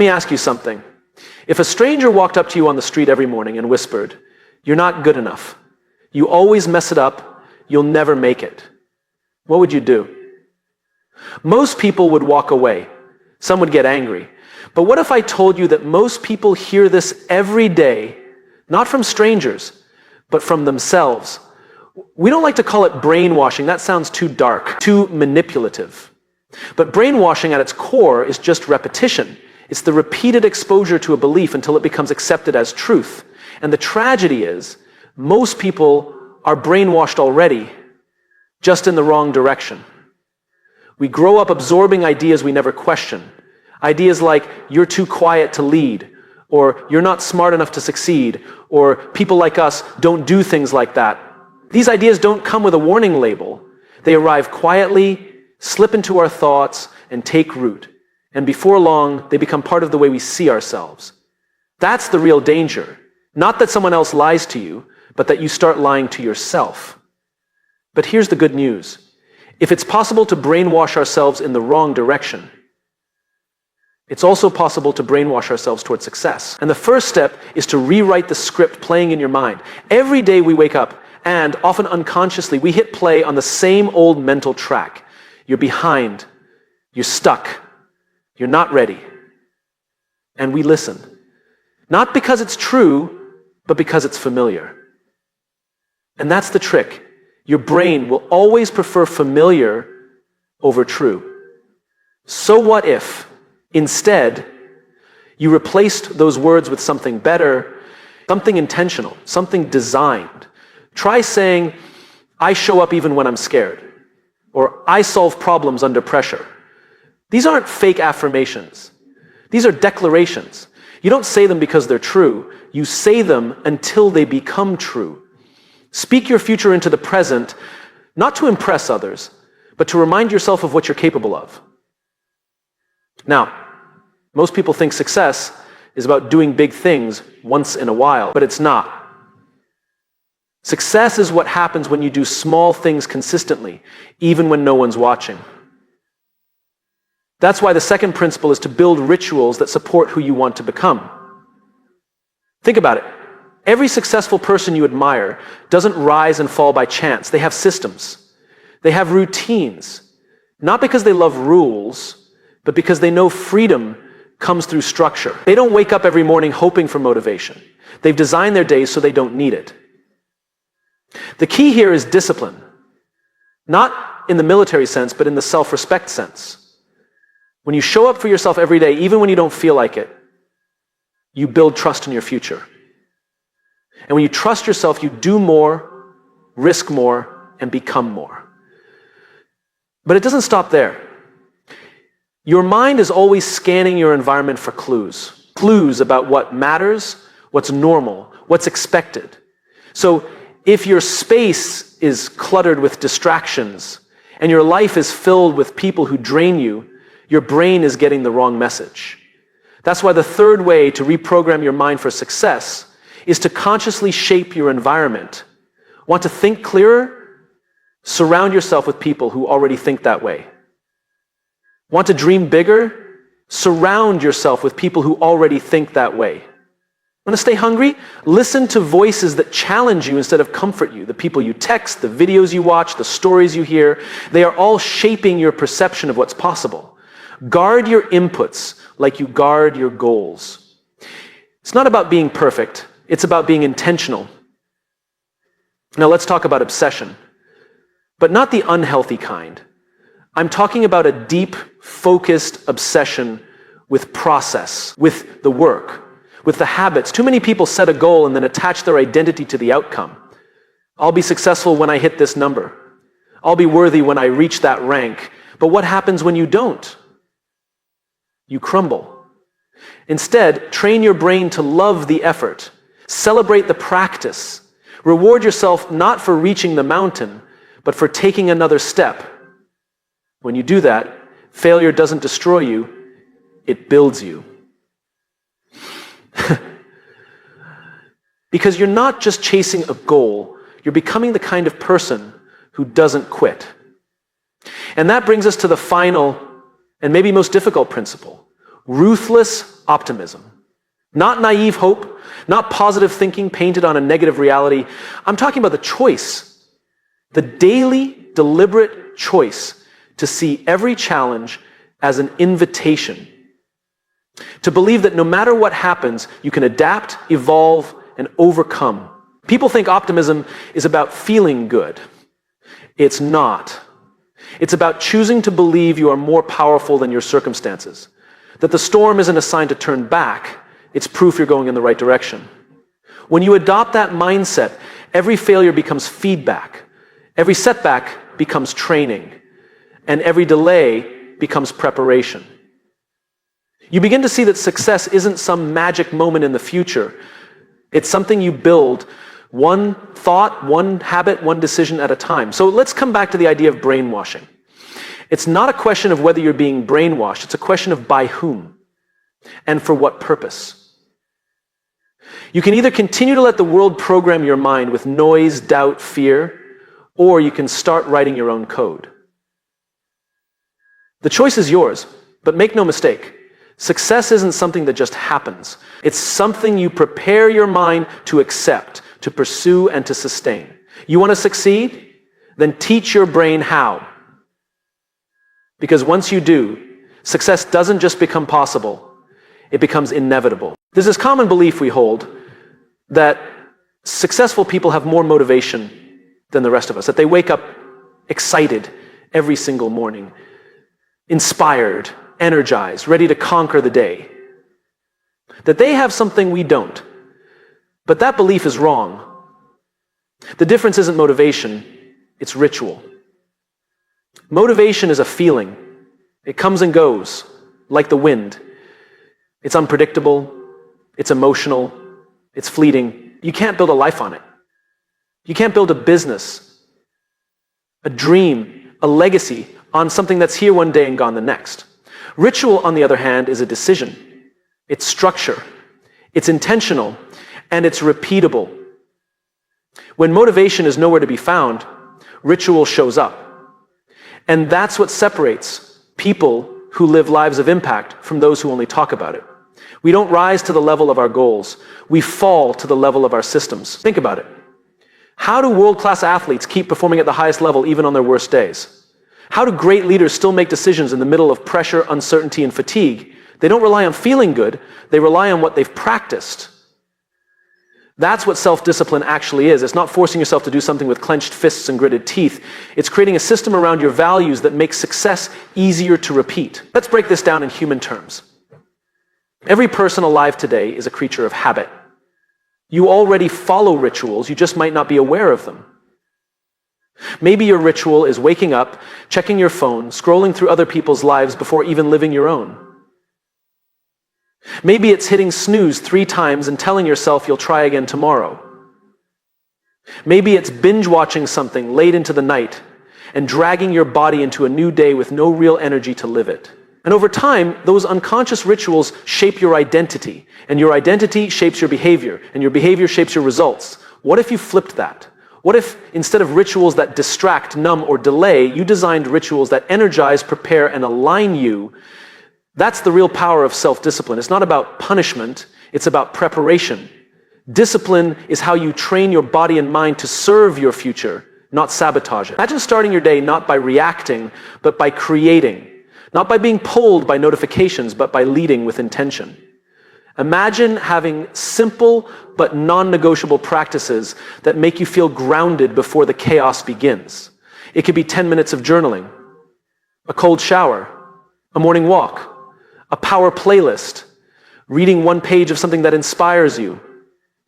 me ask you something. If a stranger walked up to you on the street every morning and whispered, "You're not good enough. You always mess it up. You'll never make it," what would you do? Most people would walk away. Some would get angry. But what if I told you that most people hear this every day, not from strangers, but from themselves? We don't like to call it brainwashing. That sounds too dark, too manipulative. But brainwashing at its core is just repetition. It's the repeated exposure to a belief until it becomes accepted as truth. And the tragedy is, most people are brainwashed already, just in the wrong direction. We grow up absorbing ideas we never question. Ideas like, "You're too quiet to lead," or "You're not smart enough to succeed," or "People like us don't do things like that." These ideas don't come with a warning label. They arrive quietly, slip into our thoughts, and take root. And before long, they become part of the way we see ourselves. That's the real danger. Not that someone else lies to you, but that you start lying to yourself. But here's the good news. If it's possible to brainwash ourselves in the wrong direction, it's also possible to brainwash ourselves toward success. And the first step is to rewrite the script playing in your mind. Every day we wake up, and often unconsciously, we hit play on the same old mental track. You're behind. You're stuck. You're not ready. And we listen. Not because it's true, but because it's familiar. And that's the trick. Your brain will always prefer familiar over true. So what if, instead, you replaced those words with something better, something intentional, something designed? Try saying, "I show up even when I'm scared," or "I solve problems under pressure." These aren't fake affirmations. These are declarations. You don't say them because they're true. You say them until they become true. Speak your future into the present, not to impress others, but to remind yourself of what you're capable of. Now, most people think success is about doing big things once in a while, but it's not. Success is what happens when you do small things consistently, even when no one's watching. That's why the second principle is to build rituals that support who you want to become. Think about it. Every successful person you admire doesn't rise and fall by chance. They have systems. They have routines. Not because they love rules, but because they know freedom comes through structure. They don't wake up every morning hoping for motivation. They've designed their days so they don't need it. The key here is discipline. Not in the military sense, but in the self-respect sense. When you show up for yourself every day, even when you don't feel like it, you build trust in your future. And when you trust yourself, you do more, risk more, and become more. But it doesn't stop there. Your mind is always scanning your environment for clues. Clues about what matters, what's normal, what's expected. So if your space is cluttered with distractions and your life is filled with people who drain you, your brain is getting the wrong message. That's why the third way to reprogram your mind for success is to consciously shape your environment. Want to think clearer? Surround yourself with people who already think that way. Want to dream bigger? Surround yourself with people who already think that way. Want to stay hungry? Listen to voices that challenge you instead of comfort you. The people you text, the videos you watch, the stories you hear, they are all shaping your perception of what's possible. Guard your inputs like you guard your goals. It's not about being perfect. It's about being intentional. Now let's talk about obsession, but not the unhealthy kind. I'm talking about a deep, focused obsession with process, with the work, with the habits. Too many people set a goal and then attach their identity to the outcome. I'll be successful when I hit this number. I'll be worthy when I reach that rank. But what happens when you don't? You crumble. Instead, train your brain to love the effort. Celebrate the practice. Reward yourself not for reaching the mountain, but for taking another step. When you do that, failure doesn't destroy you, it builds you. Because you're not just chasing a goal, you're becoming the kind of person who doesn't quit. And that brings us to the final and maybe most difficult principle. Ruthless optimism. Not naive hope, not positive thinking painted on a negative reality. I'm talking about the choice, the daily, deliberate choice to see every challenge as an invitation. To believe that no matter what happens, you can adapt, evolve, and overcome. People think optimism is about feeling good. It's not. It's about choosing to believe you are more powerful than your circumstances. That the storm isn't a sign to turn back. It's proof you're going in the right direction. When you adopt that mindset, every failure becomes feedback. Every setback becomes training. And every delay becomes preparation. You begin to see that success isn't some magic moment in the future. It's something you build one thought, one habit, one decision at a time. So let's come back to the idea of brainwashing. It's not a question of whether you're being brainwashed. It's a question of by whom and for what purpose. You can either continue to let the world program your mind with noise, doubt, fear, or you can start writing your own code. The choice is yours, but make no mistake. Success isn't something that just happens. It's something you prepare your mind to accept, to pursue, and to sustain. You want to succeed? Then teach your brain how. Because once you do, success doesn't just become possible, it becomes inevitable. There's this common belief we hold that successful people have more motivation than the rest of us, that they wake up excited every single morning, inspired, energized, ready to conquer the day. That they have something we don't. But that belief is wrong. The difference isn't motivation, it's ritual. Motivation is a feeling. It comes and goes, like the wind. It's unpredictable, it's emotional, it's fleeting. You can't build a life on it. You can't build a business, a dream, a legacy on something that's here one day and gone the next. Ritual, on the other hand, is a decision. It's structure. It's intentional. And it's repeatable. When motivation is nowhere to be found, ritual shows up. And that's what separates people who live lives of impact from those who only talk about it. We don't rise to the level of our goals. We fall to the level of our systems. Think about it. How do world-class athletes keep performing at the highest level even on their worst days? How do great leaders still make decisions in the middle of pressure, uncertainty, and fatigue? They don't rely on feeling good. They rely on what they've practiced. That's what self-discipline actually is. It's not forcing yourself to do something with clenched fists and gritted teeth. It's creating a system around your values that makes success easier to repeat. Let's break this down in human terms. Every person alive today is a creature of habit. You already follow rituals, you just might not be aware of them. Maybe your ritual is waking up, checking your phone, scrolling through other people's lives before even living your own. Maybe it's hitting snooze 3 times and telling yourself you'll try again tomorrow. Maybe it's binge watching something late into the night and dragging your body into a new day with no real energy to live it. And over time, those unconscious rituals shape your identity, and your identity shapes your behavior, and your behavior shapes your results. What if you flipped that? What if, instead of rituals that distract, numb, or delay, you designed rituals that energize, prepare, and align you? That's the real power of self-discipline. It's not about punishment, it's about preparation. Discipline is how you train your body and mind to serve your future, not sabotage it. Imagine starting your day not by reacting, but by creating. Not by being pulled by notifications, but by leading with intention. Imagine having simple but non-negotiable practices that make you feel grounded before the chaos begins. It could be 10 minutes of journaling, a cold shower, a morning walk, a power playlist, reading 1 page of something that inspires you.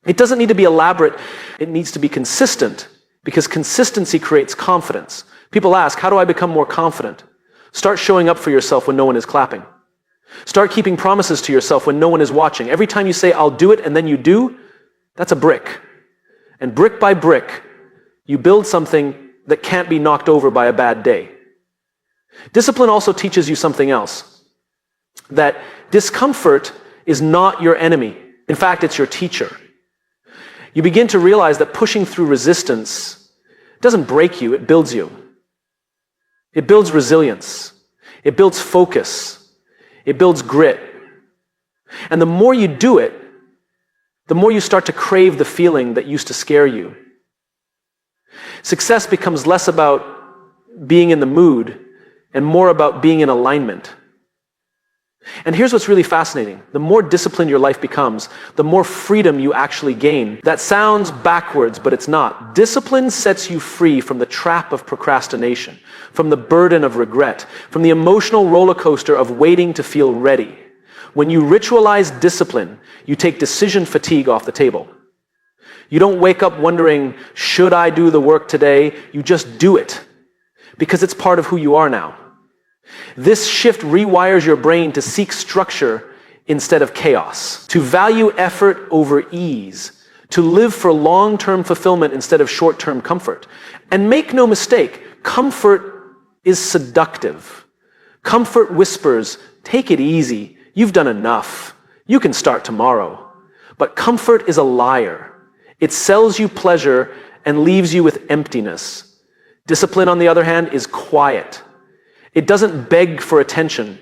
It doesn't need to be elaborate. It needs to be consistent, because consistency creates confidence. People ask, how do I become more confident? Start showing up for yourself when no one is clapping. Start keeping promises to yourself when no one is watching. Every time you say, I'll do it, and then you do, that's a brick. And brick by brick, you build something that can't be knocked over by a bad day. Discipline also teaches you something else. That discomfort is not your enemy. In fact, it's your teacher. You begin to realize that pushing through resistance doesn't break you, it builds you. It builds resilience. It builds focus. It builds grit. And the more you do it, the more you start to crave the feeling that used to scare you. Success becomes less about being in the mood and more about being in alignment. And here's what's really fascinating. The more disciplined your life becomes, the more freedom you actually gain. That sounds backwards, but it's not. Discipline sets you free from the trap of procrastination, from the burden of regret, from the emotional roller coaster of waiting to feel ready. When you ritualize discipline, you take decision fatigue off the table. You don't wake up wondering, should I do the work today? You just do it, because it's part of who you are now. This shift rewires your brain to seek structure instead of chaos, to value effort over ease, to live for long-term fulfillment instead of short-term comfort. And make no mistake, comfort is seductive. Comfort whispers, take it easy, you've done enough, you can start tomorrow. But comfort is a liar. It sells you pleasure and leaves you with emptiness. Discipline, on the other hand, is quiet. It doesn't beg for attention,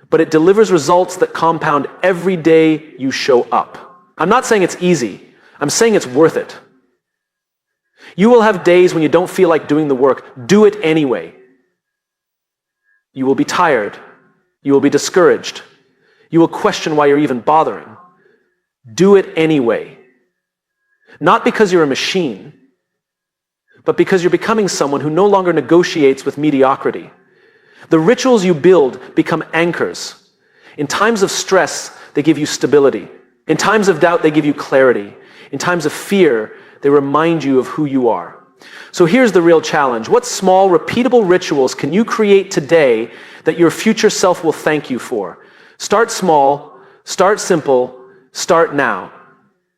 but it delivers results that compound every day you show up. I'm not saying it's easy. I'm saying it's worth it. You will have days when you don't feel like doing the work. Do it anyway. You will be tired. You will be discouraged. You will question why you're even bothering. Do it anyway. Not because you're a machine, but because you're becoming someone who no longer negotiates with mediocrity. The rituals you build become anchors. In times of stress, they give you stability. In times of doubt, they give you clarity. In times of fear, they remind you of who you are. So here's the real challenge. What small, repeatable rituals can you create today that your future self will thank you for? Start small, start simple, start now.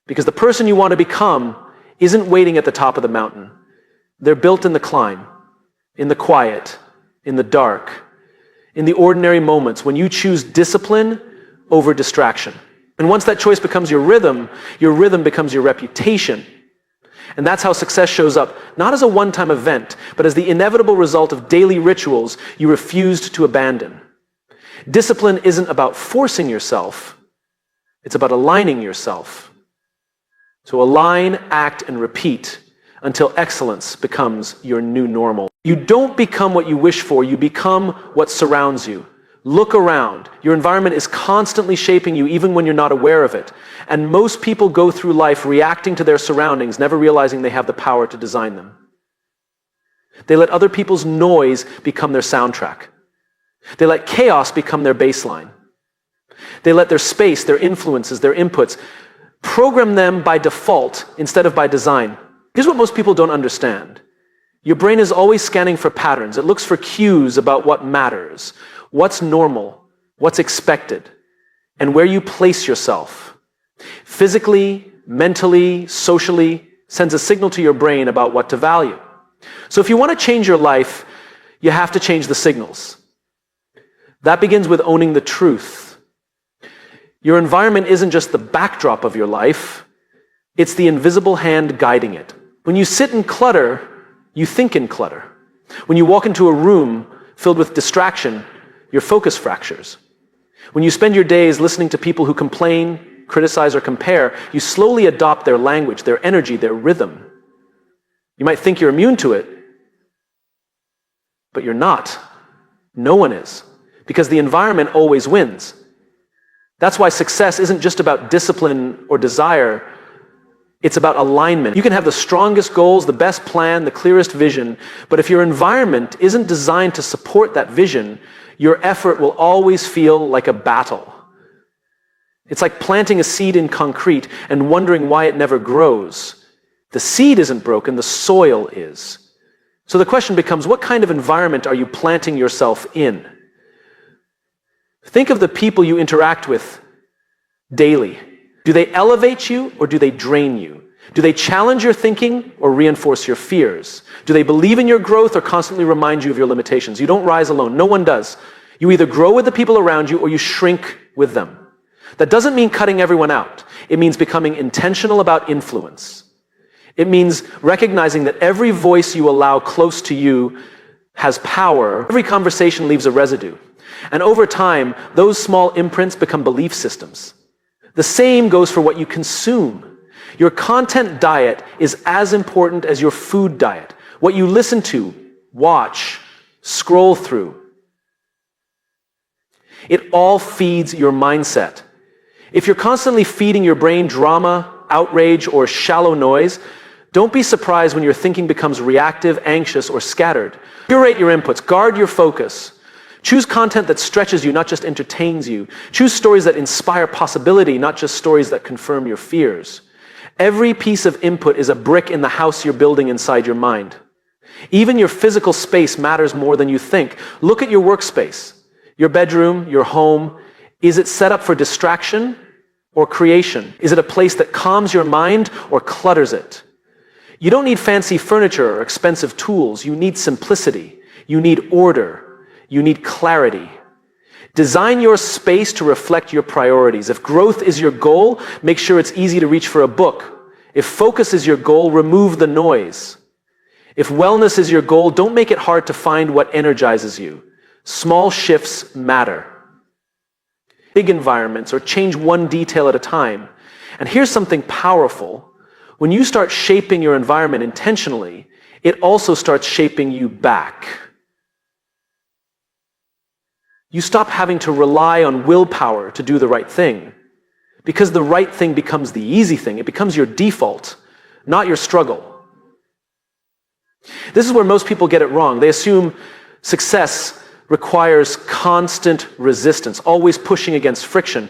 Because the person you want to become isn't waiting at the top of the mountain. They're built in the climb, in the quiet, in the dark, in the ordinary moments when you choose discipline over distraction. And once that choice becomes your rhythm becomes your reputation. And that's how success shows up, not as a one-time event, but as the inevitable result of daily rituals you refused to abandon. Discipline isn't about forcing yourself, it's about aligning yourself. So align, act, and repeat until excellence becomes your new normal. You don't become what you wish for, you become what surrounds you. Look around. Your environment is constantly shaping you even when you're not aware of it. And most people go through life reacting to their surroundings, never realizing they have the power to design them. They let other people's noise become their soundtrack. They let chaos become their baseline. They let their space, their influences, their inputs, program them by default instead of by design. Here's what most people don't understand. Your brain is always scanning for patterns. It looks for cues about what matters, what's normal, what's expected, and where you place yourself. Physically, mentally, socially, sends a signal to your brain about what to value. So if you want to change your life, you have to change the signals. That begins with owning the truth. Your environment isn't just the backdrop of your life, it's the invisible hand guiding it. When you sit in clutter, you think in clutter. When you walk into a room filled with distraction, your focus fractures. When you spend your days listening to people who complain, criticize, or compare, you slowly adopt their language, their energy, their rhythm. You might think you're immune to it, but you're not. No one is, because the environment always wins. That's why success isn't just about discipline or desire. It's about alignment. You can have the strongest goals, the best plan, the clearest vision, but if your environment isn't designed to support that vision, your effort will always feel like a battle. It's like planting a seed in concrete and wondering why it never grows. The seed isn't broken, the soil is. So the question becomes, what kind of environment are you planting yourself in? Think of the people you interact with daily. Do they elevate you or do they drain you? Do they challenge your thinking or reinforce your fears? Do they believe in your growth or constantly remind you of your limitations? You don't rise alone. No one does. You either grow with the people around you or you shrink with them. That doesn't mean cutting everyone out. It means becoming intentional about influence. It means recognizing that every voice you allow close to you has power. Every conversation leaves a residue. And over time, those small imprints become belief systems. The same goes for what you consume. Your content diet is as important as your food diet. What you listen to, watch, scroll through. It all feeds your mindset. If you're constantly feeding your brain drama, outrage, or shallow noise, don't be surprised when your thinking becomes reactive, anxious, or scattered. Curate your inputs. Guard your focus. Choose content that stretches you, not just entertains you. Choose stories that inspire possibility, not just stories that confirm your fears. Every piece of input is a brick in the house you're building inside your mind. Even your physical space matters more than you think. Look at your workspace, your bedroom, your home. Is it set up for distraction or creation? Is it a place that calms your mind or clutters it? You don't need fancy furniture or expensive tools. You need simplicity. You need order. You need clarity. Design your space to reflect your priorities. If growth is your goal, make sure it's easy to reach for a book. If focus is your goal, remove the noise. If wellness is your goal, don't make it hard to find what energizes you. Small shifts matter. Big environments, or change one detail at a time. And here's something powerful. When you start shaping your environment intentionally, it also starts shaping you back. You stop having to rely on willpower to do the right thing, because the right thing becomes the easy thing. It becomes your default, not your struggle. This is where most people get it wrong. They assume success requires constant resistance, always pushing against friction.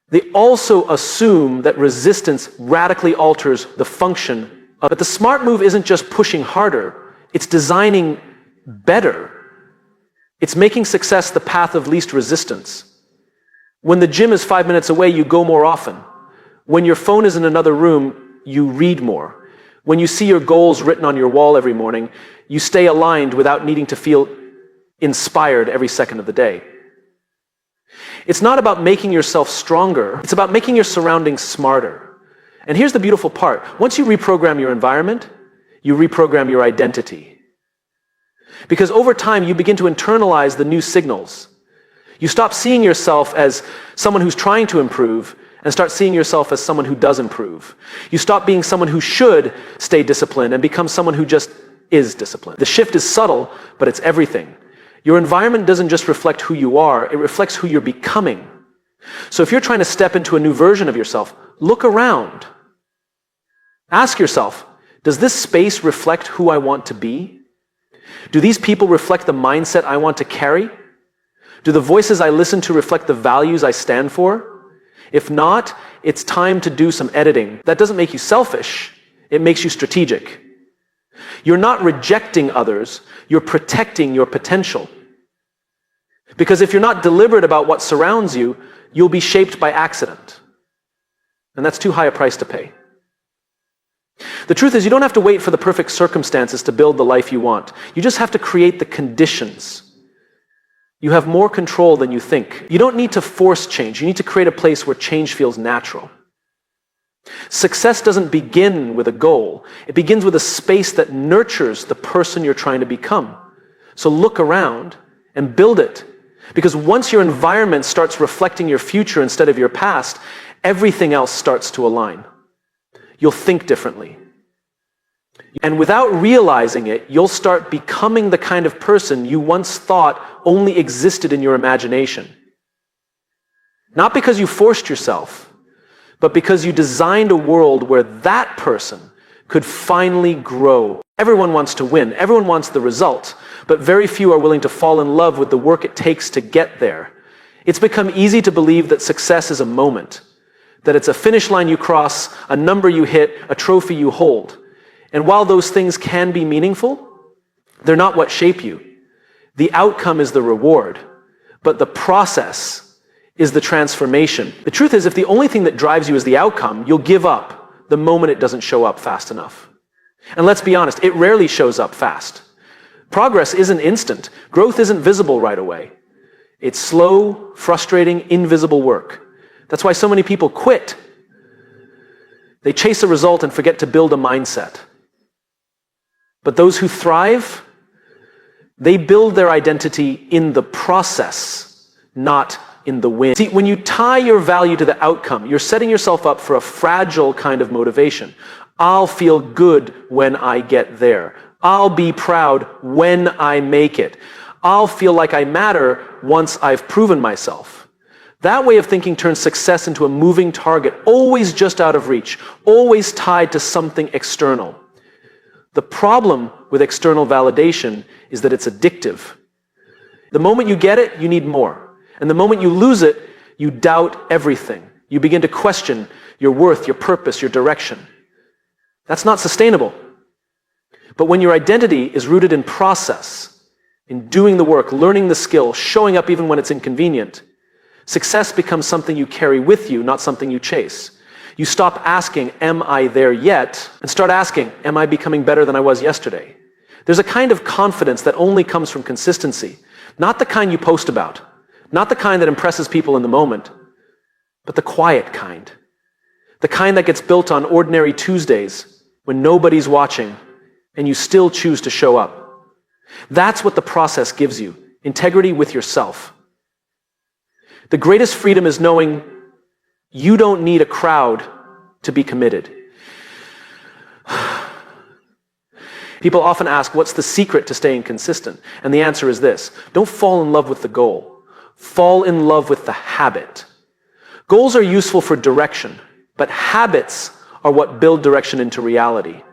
They also assume that resistance radically alters the function. But the smart move isn't just pushing harder, it's designing better. It's making success the path of least resistance. When the gym is 5 minutes away, you go more often. When your phone is in another room, you read more. When you see your goals written on your wall every morning, you stay aligned without needing to feel inspired every second of the day. It's not about making yourself stronger. It's about making your surroundings smarter. And here's the beautiful part. Once you reprogram your environment, you reprogram your identity. Because over time, you begin to internalize the new signals. You stop seeing yourself as someone who's trying to improve and start seeing yourself as someone who does improve. You stop being someone who should stay disciplined and become someone who just is disciplined. The shift is subtle, but it's everything. Your environment doesn't just reflect who you are, it reflects who you're becoming. So if you're trying to step into a new version of yourself, look around. Ask yourself, does this space reflect who I want to be? Do these people reflect the mindset I want to carry? Do the voices I listen to reflect the values I stand for? If not, it's time to do some editing. That doesn't make you selfish, it makes you strategic. You're not rejecting others, you're protecting your potential. Because if you're not deliberate about what surrounds you, you'll be shaped by accident. And that's too high a price to pay. The truth is, you don't have to wait for the perfect circumstances to build the life you want. You just have to create the conditions. You have more control than you think. You don't need to force change. You need to create a place where change feels natural. Success doesn't begin with a goal. It begins with a space that nurtures the person you're trying to become. So look around and build it. Because once your environment starts reflecting your future instead of your past, everything else starts to align. You'll think differently. And without realizing it, you'll start becoming the kind of person you once thought only existed in your imagination. Not because you forced yourself, but because you designed a world where that person could finally grow. Everyone wants to win. Everyone wants the result. But very few are willing to fall in love with the work it takes to get there. It's become easy to believe that success is a moment, that it's a finish line you cross, a number you hit, a trophy you hold. And while those things can be meaningful, they're not what shape you. The outcome is the reward, but the process is the transformation. The truth is, if the only thing that drives you is the outcome, you'll give up the moment it doesn't show up fast enough. And let's be honest, it rarely shows up fast. Progress isn't instant. Growth isn't visible right away. It's slow, frustrating, invisible work. That's why so many people quit. They chase a result and forget to build a mindset. But those who thrive, they build their identity in the process, not in the win. See, when you tie your value to the outcome, you're setting yourself up for a fragile kind of motivation. I'll feel good when I get there. I'll be proud when I make it. I'll feel like I matter once I've proven myself. That way of thinking turns success into a moving target, always just out of reach, always tied to something external. The problem with external validation is that it's addictive. The moment you get it, you need more. And the moment you lose it, you doubt everything. You begin to question your worth, your purpose, your direction. That's not sustainable. But when your identity is rooted in process, in doing the work, learning the skill, showing up even when it's inconvenient, success becomes something you carry with you, not something you chase. You stop asking, am I there yet? And start asking, am I becoming better than I was yesterday? There's a kind of confidence that only comes from consistency. Not the kind you post about, not the kind that impresses people in the moment, but the quiet kind. The kind that gets built on ordinary Tuesdays when nobody's watching and you still choose to show up. That's what the process gives you, integrity with yourself. The greatest freedom is knowing you don't need a crowd to be committed. People often ask, what's the secret to staying consistent? And the answer is this: don't fall in love with the goal. Fall in love with the habit. Goals are useful for direction, but habits are what build direction into reality.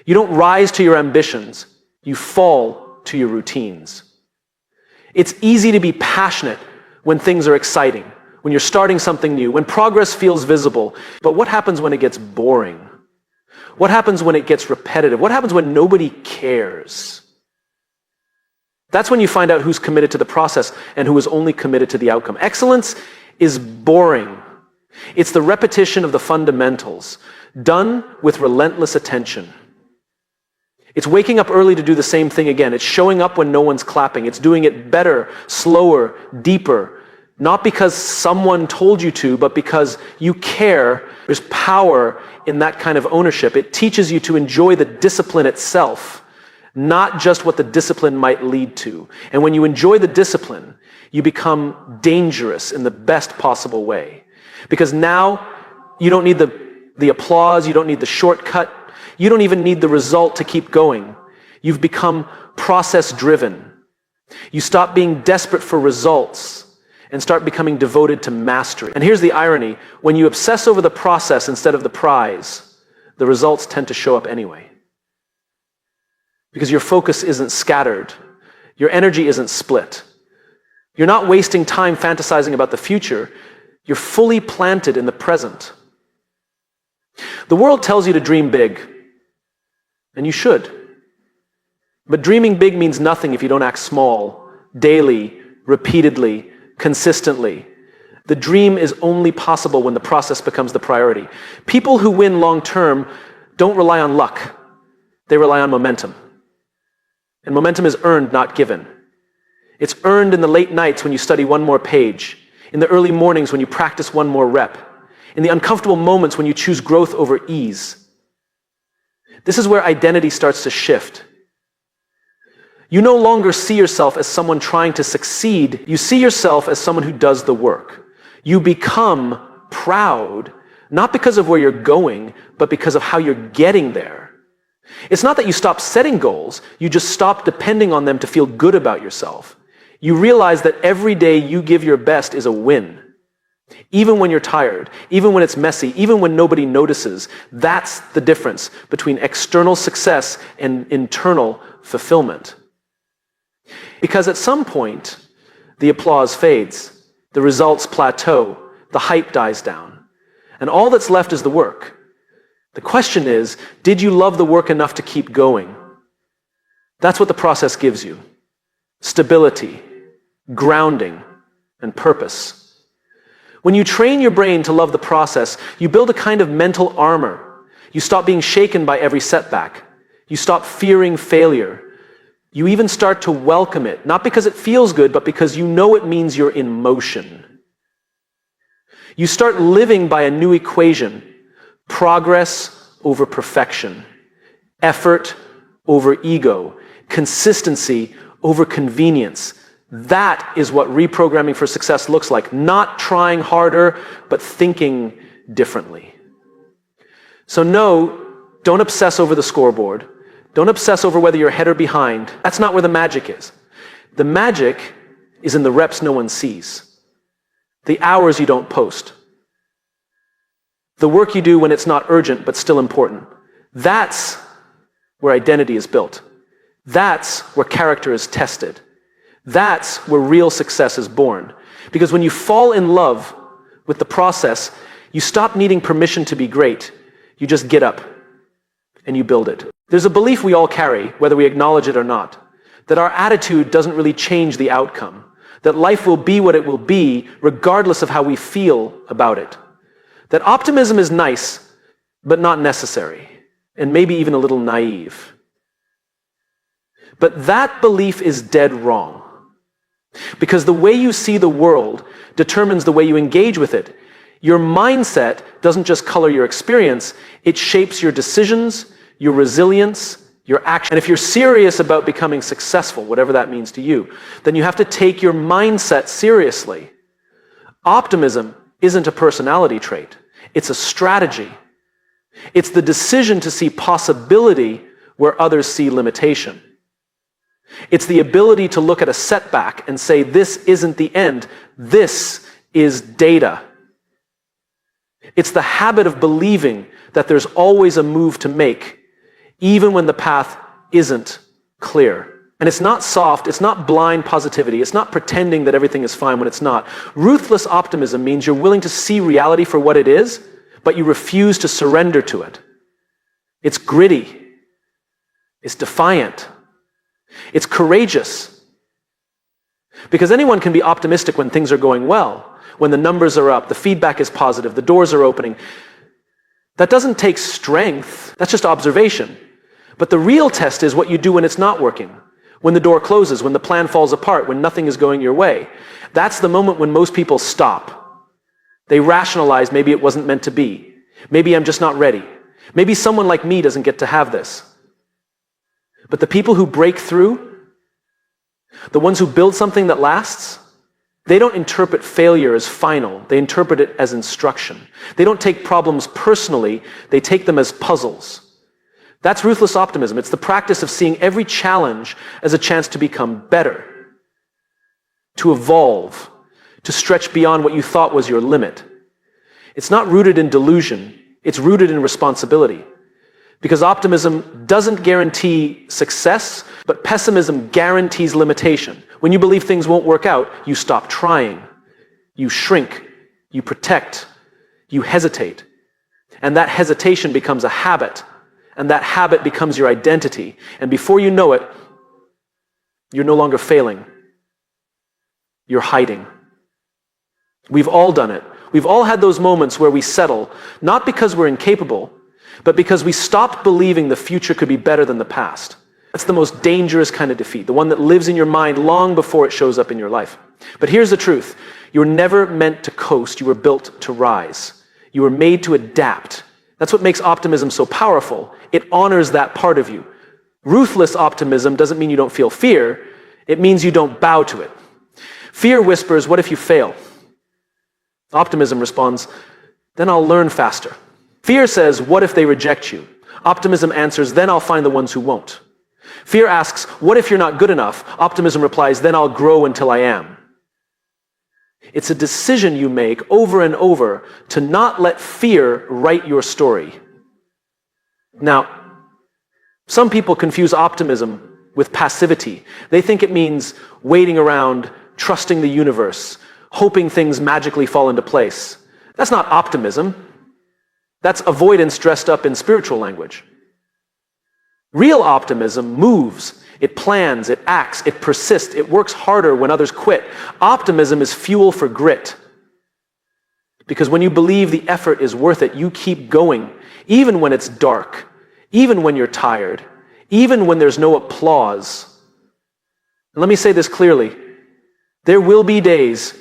You don't rise to your ambitions, you fall to your routines. It's easy to be passionate when things are exciting, when you're starting something new, when progress feels visible. But what happens when it gets boring? What happens when it gets repetitive? What happens when nobody cares? That's when you find out who's committed to the process and who is only committed to the outcome. Excellence is boring. It's the repetition of the fundamentals, done with relentless attention. It's waking up early to do the same thing again. It's showing up when no one's clapping. It's doing it better, slower, deeper. Not because someone told you to, but because you care. There's power in that kind of ownership. It teaches you to enjoy the discipline itself, not just what the discipline might lead to. And when you enjoy the discipline, you become dangerous in the best possible way. Because now you don't need the applause, you don't need the shortcut, you don't even need the result to keep going. You've become process-driven. You stop being desperate for results and start becoming devoted to mastery. And here's the irony: when you obsess over the process instead of the prize, the results tend to show up anyway. Because your focus isn't scattered. Your energy isn't split. You're not wasting time fantasizing about the future. You're fully planted in the present. The world tells you to dream big, and you should. But dreaming big means nothing if you don't act small, daily, repeatedly, consistently. The dream is only possible when the process becomes the priority. People who win long-term don't rely on luck. They rely on momentum. And momentum is earned, not given. It's earned in the late nights when you study one more page, in the early mornings when you practice one more rep, in the uncomfortable moments when you choose growth over ease. This is where identity starts to shift. You no longer see yourself as someone trying to succeed. You see yourself as someone who does the work. You become proud, not because of where you're going, but because of how you're getting there. It's not that you stop setting goals, you just stop depending on them to feel good about yourself. You realize that every day you give your best is a win. Even when you're tired, even when it's messy, even when nobody notices. That's the difference between external success and internal fulfillment. Because at some point, the applause fades, the results plateau, the hype dies down, and all that's left is the work. The question is, did you love the work enough to keep going? That's what the process gives you. Stability, grounding, and purpose. When you train your brain to love the process, you build a kind of mental armor. You stop being shaken by every setback. You stop fearing failure. You even start to welcome it, not because it feels good, but because you know it means you're in motion. You start living by a new equation: progress over perfection, effort over ego, consistency over convenience. That is what reprogramming for success looks like. Not trying harder, but thinking differently. So no, don't obsess over the scoreboard. Don't obsess over whether you're ahead or behind. That's not where the magic is. The magic is in the reps no one sees. The hours you don't post. The work you do when it's not urgent but still important. That's where identity is built. That's where character is tested. That's where real success is born. Because when you fall in love with the process, you stop needing permission to be great. You just get up and you build it. There's a belief we all carry, whether we acknowledge it or not, that our attitude doesn't really change the outcome, that life will be what it will be regardless of how we feel about it, that optimism is nice, but not necessary, and maybe even a little naive. But that belief is dead wrong, because the way you see the world determines the way you engage with it. Your mindset doesn't just color your experience, it shapes your decisions, your resilience, your action. And if you're serious about becoming successful, whatever that means to you, then you have to take your mindset seriously. Optimism isn't a personality trait. It's a strategy. It's the decision to see possibility where others see limitation. It's the ability to look at a setback and say, this isn't the end. This is data. It's the habit of believing that there's always a move to make, even when the path isn't clear. And it's not soft, it's not blind positivity, it's not pretending that everything is fine when it's not. Ruthless optimism means you're willing to see reality for what it is, but you refuse to surrender to it. It's gritty. It's defiant. It's courageous. Because anyone can be optimistic when things are going well, when the numbers are up, the feedback is positive, the doors are opening. That doesn't take strength, that's just observation. But the real test is what you do when it's not working, when the door closes, when the plan falls apart, when nothing is going your way. That's the moment when most people stop. They rationalize, maybe it wasn't meant to be. Maybe I'm just not ready. Maybe someone like me doesn't get to have this. But the people who break through, the ones who build something that lasts, they don't interpret failure as final. They interpret it as instruction. They don't take problems personally. They take them as puzzles. That's ruthless optimism. It's the practice of seeing every challenge as a chance to become better, to evolve, to stretch beyond what you thought was your limit. It's not rooted in delusion. It's rooted in responsibility. Because optimism doesn't guarantee success, but pessimism guarantees limitation. When you believe things won't work out, you stop trying. You shrink. You protect. You hesitate. And that hesitation becomes a habit. And that habit becomes your identity. And before you know it, you're no longer failing. You're hiding. We've all done it. We've all had those moments where we settle, not because we're incapable, but because we stopped believing the future could be better than the past. That's the most dangerous kind of defeat, the one that lives in your mind long before it shows up in your life. But here's the truth. You were never meant to coast. You were built to rise. You were made to adapt. That's what makes optimism so powerful. It honors that part of you. Ruthless optimism doesn't mean you don't feel fear. It means you don't bow to it. Fear whispers, what if you fail? Optimism responds, then I'll learn faster. Fear says, what if they reject you? Optimism answers, then I'll find the ones who won't. Fear asks, what if you're not good enough? Optimism replies, then I'll grow until I am. It's a decision you make over and over to not let fear write your story. Now, some people confuse optimism with passivity. They think it means waiting around, trusting the universe, hoping things magically fall into place. That's not optimism. That's avoidance dressed up in spiritual language. Real optimism moves, it plans, it acts, it persists, it works harder when others quit. Optimism is fuel for grit. Because when you believe the effort is worth it, you keep going, even when it's dark, even when you're tired, even when there's no applause. And let me say this clearly. There will be days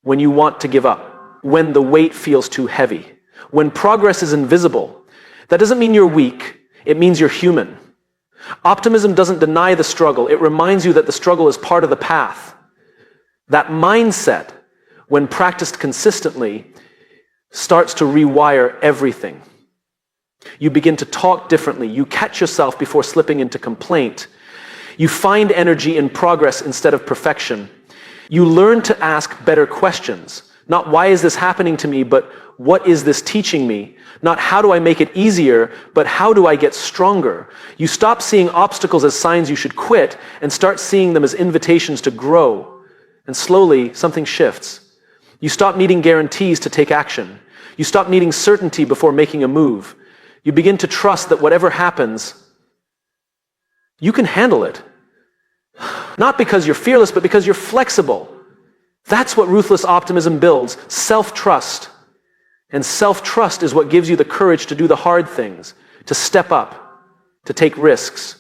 when you want to give up, when the weight feels too heavy, when progress is invisible. That doesn't mean you're weak. It means you're human. Optimism doesn't deny the struggle. It reminds you that the struggle is part of the path. That mindset, when practiced consistently, starts to rewire everything. You begin to talk differently. You catch yourself before slipping into complaint. You find energy in progress instead of perfection. You learn to ask better questions. Not why is this happening to me, but what is this teaching me? Not how do I make it easier, but how do I get stronger? You stop seeing obstacles as signs you should quit and start seeing them as invitations to grow. And slowly, something shifts. You stop needing guarantees to take action. You stop needing certainty before making a move. You begin to trust that whatever happens, you can handle it. Not because you're fearless, but because you're flexible. That's what ruthless optimism builds, self-trust. And self-trust is what gives you the courage to do the hard things, to step up, to take risks,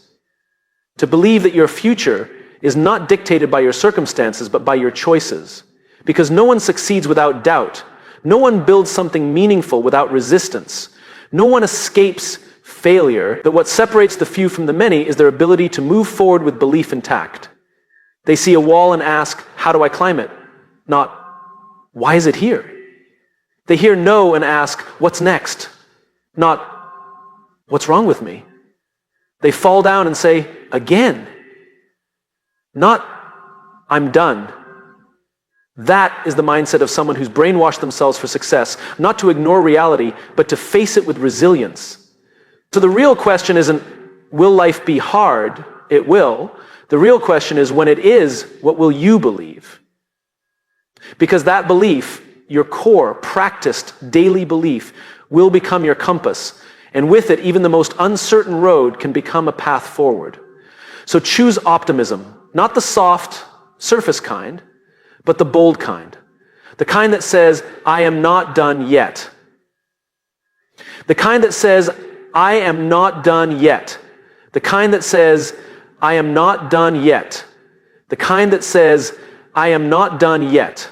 to believe that your future is not dictated by your circumstances, but by your choices. Because no one succeeds without doubt. No one builds something meaningful without resistance. No one escapes failure, but what separates the few from the many is their ability to move forward with belief intact. They see a wall and ask, how do I climb it? Not, why is it here? They hear no and ask, what's next? Not, what's wrong with me? They fall down and say, again. Not, I'm done. That is the mindset of someone who's brainwashed themselves for success, not to ignore reality, but to face it with resilience. So the real question isn't, will life be hard? It will. The real question is, when it is, what will you believe? Because that belief, your core, practiced daily belief, will become your compass. And with it, even the most uncertain road can become a path forward. So choose optimism, not the soft, surface kind, but the bold kind. The kind that says, I am not done yet. The kind that says, I am not done yet. The kind that says, I am not done yet. The kind that says, I am not done yet.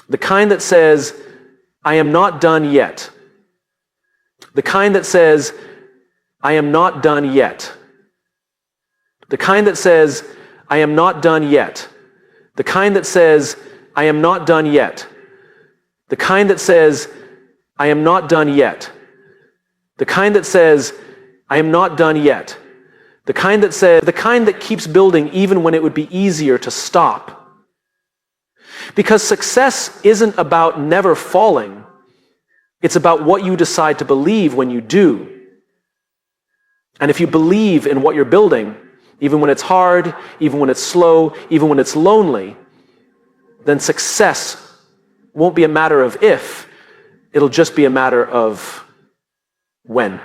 The kind that says, I am not done yet. The kind that says, I am not done yet. The kind that says, I am not done yet. The kind that says, I am not done yet. The kind that says, I am not done yet. The kind that says, I am not done yet. The kind that keeps building even when it would be easier to stop. Because success isn't about never falling. It's about what you decide to believe when you do. And if you believe in what you're building, even when it's hard, even when it's slow, even when it's lonely, then success won't be a matter of if, it'll just be a matter of when.